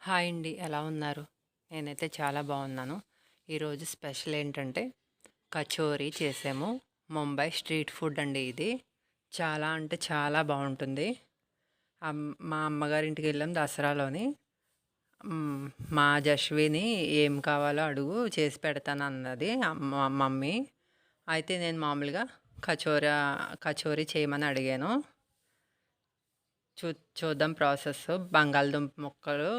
Hi అండి, ఎలా ఉన్నారు? నేనైతే చాలా బాగున్నాను. ఈరోజు స్పెషల్ ఏంటంటే కచోరీ చేసాము. ముంబై స్ట్రీట్ ఫుడ్ అండి ఇది. చాలా అంటే చాలా బాగుంటుంది. మా అమ్మగారింటికి వెళ్ళాం దసరాలోని. మ్, మా జస్విని ఏం కావాలో అడుగు చేసి పెడతాను అన్నది మమ్మీ. అయితే నేను మామూలుగా కచోరీ చేయమని అడిగాను. చూ చూద్దాం ప్రాసెస్. బంగాళదుంప ముక్కలు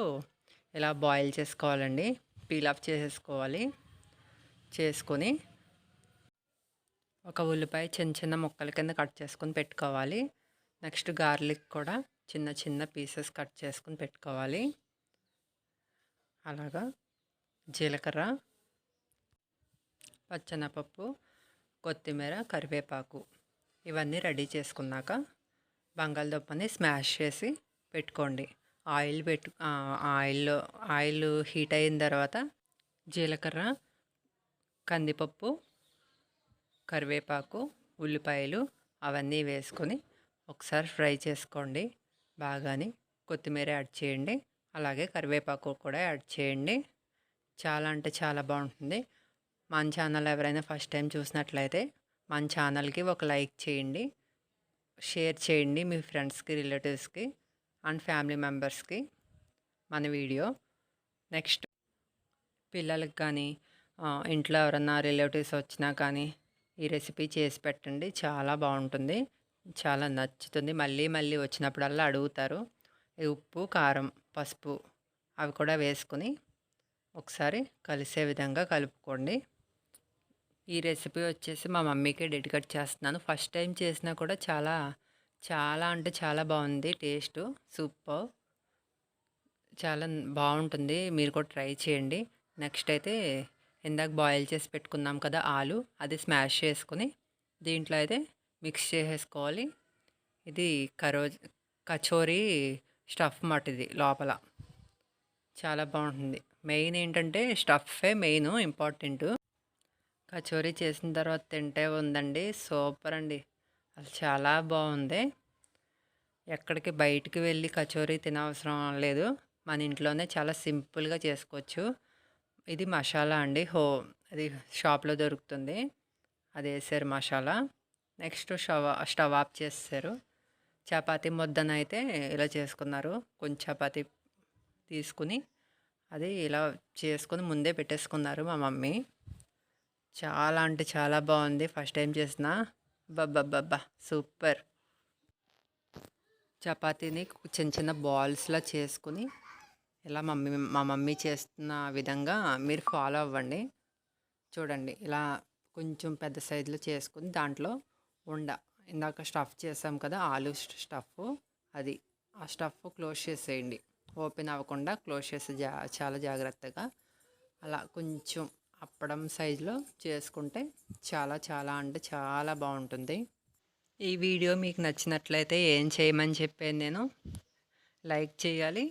ఇలా బాయిల్ చేసుకోవాలండి. పీల్ ఆఫ్ చేసేసుకోవాలి. చేసుకొని ఒక ఉల్లిపాయ చిన్న చిన్న ముక్కల కింద కట్ చేసుకొని పెట్టుకోవాలి. నెక్స్ట్ గార్లిక్ కూడా చిన్న చిన్న పీసెస్ కట్ చేసుకొని పెట్టుకోవాలి. అలాగా జీలకర్ర, పచ్చెనపప్పు, కొత్తిమీర, కరివేపాకు ఇవన్నీ రెడీ చేసుకున్నాక బంగాళదుంపని స్మాష్ చేసి పెట్టుకోండి. ఆయిల్ ఆయిల్ హీట్ అయిన తర్వాత జీలకర్ర, కందిపప్పు, కరివేపాకు, ఉల్లిపాయలు అవన్నీ వేసుకొని ఒకసారి ఫ్రై చేసుకోండి బాగాని. కొత్తిమీర యాడ్ చేయండి, అలాగే కరివేపాకు కూడా యాడ్ చేయండి. చాలా అంటే చాలా బాగుంటుంది. మన ఛానల్ ఎవరైనా ఫస్ట్ టైం చూసినట్లయితే మన ఛానల్కి ఒక లైక్ చేయండి, షేర్ చేయండి మీ ఫ్రెండ్స్కి, రిలేటివ్స్కి అండ్ ఫ్యామిలీ మెంబర్స్కి మన వీడియో. నెక్స్ట్ పిల్లలకి కానీ ఇంట్లో ఎవరన్నా రిలేటివ్స్ వచ్చినా కానీ ఈ రెసిపీ చేసి పెట్టండి. చాలా బాగుంటుంది, చాలా నచ్చుతుంది. మళ్ళీ మళ్ళీ వచ్చినప్పుడల్లా అడుగుతారు. ఉప్పు, కారం, పసుపు అవి కూడా వేసుకొని ఒకసారి కలిసే విధంగా కలుపుకోండి. ఈ రెసిపీ వచ్చేసి మా మమ్మీకే డెడికేట్ చేస్తున్నాను. ఫస్ట్ టైం చేసినా కూడా చాలా చాలా అంటే చాలా బాగుంది. టేస్ట్ సూపర్, చాలా బాగుంటుంది. మీరు కూడా ట్రై చేయండి. నెక్స్ట్ అయితే ఇందాక బాయిల్ చేసి పెట్టుకున్నాం కదా ఆలు, అది స్మాష్ చేసుకొని దీంట్లో అయితే మిక్స్ చేసేసుకోవాలి. ఇది కచోరీ స్టఫ్ మాట. ఇది లోపల చాలా బాగుంటుంది. మెయిన్ ఏంటంటే స్టఫే మెయిన్ ఇంపార్టెంట్. కచోరీ చేసిన తర్వాత తింటే ఉందండి, సూపర్ అండి. అసలు చాలా బాగుంది. ఎక్కడికి బయటికి వెళ్ళి కచోరీ తినవసరం లేదు, మన ఇంట్లోనే చాలా సింపుల్గా చేసుకోవచ్చు. ఇది మసాలా అండి, అది షాప్లో దొరుకుతుంది. అది వేసారు మసాలా. నెక్స్ట్ స్టవ్ ఆఫ్ చేస్తారు. చపాతీ ముద్దనైతే ఇలా చేసుకున్నారు. కొంచెం చపాతీ తీసుకుని అది ఇలా చేసుకుని ముందే పెట్టేసుకున్నారు మా మమ్మీ. చాలా అంటే చాలా బాగుంది. ఫస్ట్ టైం చేసిన బబ్బబ్బబ్బా సూపర్. చపాతీని చిన్న చిన్న బాల్స్లా చేసుకుని ఇలా మా మమ్మీ చేస్తున్న విధంగా మీరు ఫాలో అవ్వండి. చూడండి, ఇలా కొంచెం పెద్ద సైజులో చేసుకుని దాంట్లో ఇందాక స్టఫ్ చేసాం కదా ఆలు స్టఫ్, అది ఆ స్టఫ్ క్లోజ్ చేసేయండి. ఓపెన్ అవ్వకుండా క్లోజ్ చేసి చాలా జాగ్రత్తగా అలా కొంచెం అప్పడం సైజులో చేసుకుంటే చాలా చాలా అంటే చాలా బాగుంటుంది. ఈ వీడియో మీకు నచ్చినట్లయితే ఏం చేయమని చెప్పాను నేను? లైక్ చేయాలి,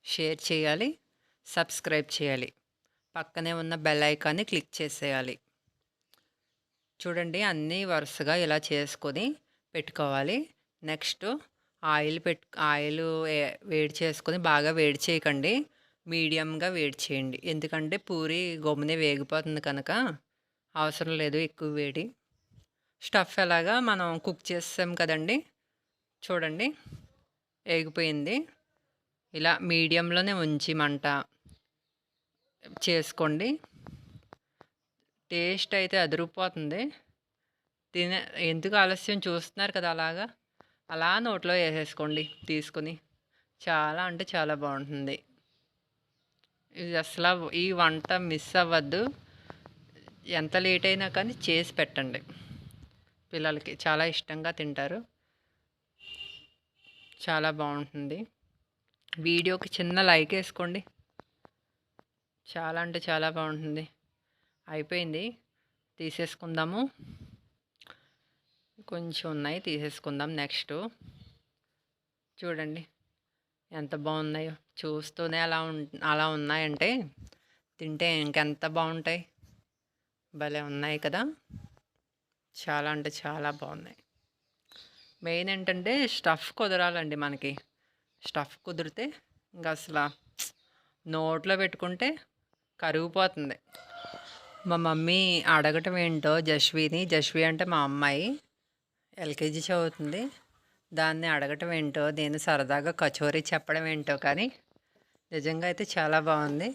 షేర్ చేయాలి, సబ్స్క్రైబ్ చేయాలి, పక్కనే ఉన్న బెల్ ఐకాన్ని క్లిక్ చేసేయాలి. చూడండి, అన్నీ వరుసగా ఇలా చేసుకొని పెట్టుకోవాలి. నెక్స్ట్ ఆయిల్ వేడి చేసుకొని, బాగా వేడి చేయకండి, మీడియంగా వేడి చేయండి. ఎందుకంటే పూరి గమ్మునే వేగిపోతుంది కనుక అవసరం లేదు ఎక్కువ వేడి. స్టఫ్ ఎలాగా మనం కుక్ చేసాం కదండి, చూడండి వేగిపోయింది. ఇలా మీడియంలోనే ఉంచి మంట చేసుకోండి. టేస్ట్ అయితే అదిరిపోతుంది. ఎందుకు ఆలస్యం, చూస్తున్నారు కదా, అలా నోట్లో వేసేసుకోండి తీసుకుని. చాలా అంటే చాలా బాగుంటుంది. ఇది అసలు ఈ వంట మిస్ అవ్వద్దు. ఎంత లేట్ అయినా కానీ చేసి పెట్టండి, పిల్లలకి చాలా ఇష్టంగా తింటారు. చాలా బాగుంటుంది. వీడియోకి చిన్న లైక్ వేసుకోండి. చాలా అంటే చాలా బాగుంటుంది. అయిపోయింది, తీసేసుకుందాము. కొంచెం ఉన్నాయి, తీసేసుకుందాం. నెక్స్ట్ చూడండి ఎంత బాగున్నాయో. చూస్తూనే అలా ఉన్నాయంటే తింటే ఇంకెంత బాగుంటాయి. భలే ఉన్నాయి కదా, చాలా అంటే చాలా బాగున్నాయి. మెయిన్ ఏంటంటే స్టఫ్ కుదరాలండి మనకి. స్టఫ్ కుదిరితే ఇంకా అసలు నోట్లో పెట్టుకుంటే కరిగిపోతుంది. మా మమ్మీ అడగటం ఏంటో జశ్వి అంటే మా అమ్మాయి ఎల్కేజీ చదువుతుంది. దాన్ని అడగటం ఏంటో నేను సరదాగా కచోరీ చెప్పడం ఏంటో కానీ నిజంగా అయితే చాలా బాగుంది.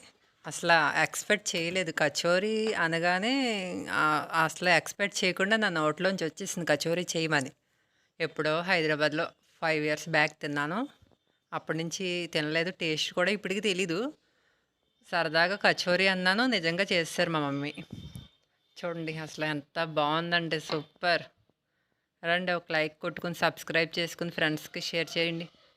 అసలు ఎక్స్పెక్ట్ చేయలేదు. కచోరీ అనగానే అసలు ఎక్స్పెక్ట్ చేయకుండా నా నోట్లోంచి వచ్చేసింది కచోరీ చేయమని. ఎప్పుడో హైదరాబాద్లో 5 ఇయర్స్ బ్యాక్ తిన్నాను. అప్పటి నుంచి తినలేదు. టేస్ట్ కూడా ఇప్పటికి తెలీదు. సరదాగా కచోరీ అన్నాను, నిజంగా చేసేసారు మా మమ్మీ. చూడండి అసలు ఎంత బాగుందంటే సూపర్. రండి ఒక లైక్ కొట్టుకుని సబ్స్క్రైబ్ చేసుకుని ఫ్రెండ్స్కి షేర్ చేయండి.